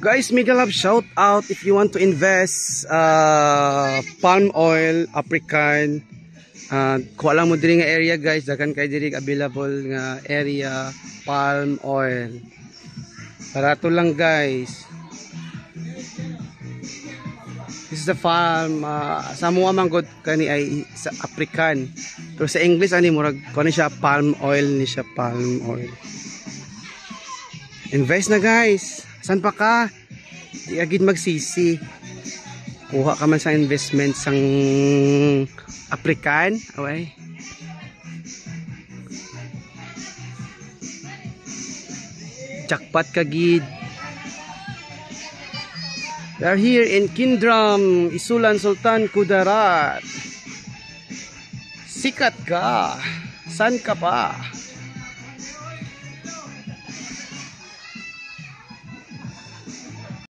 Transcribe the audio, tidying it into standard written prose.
Guys, mega love shout out if you want to invest palm oil, African. Kuha lang mo diri nga area guys, dagan kay diri available nga area palm oil. Barato lang guys. This is the farm sa mga manggod kani ay sa African. Pero sa English ani murag kani siya palm oil ni siya palm oil. Invest na guys. San pa ka? Di agad magsisi. Kuha ka man sa investment sang African. Okay. Jackpot ka gid. We are here in Kindram, Isulan Sultan Kudarat. Sikat ka. San ka pa?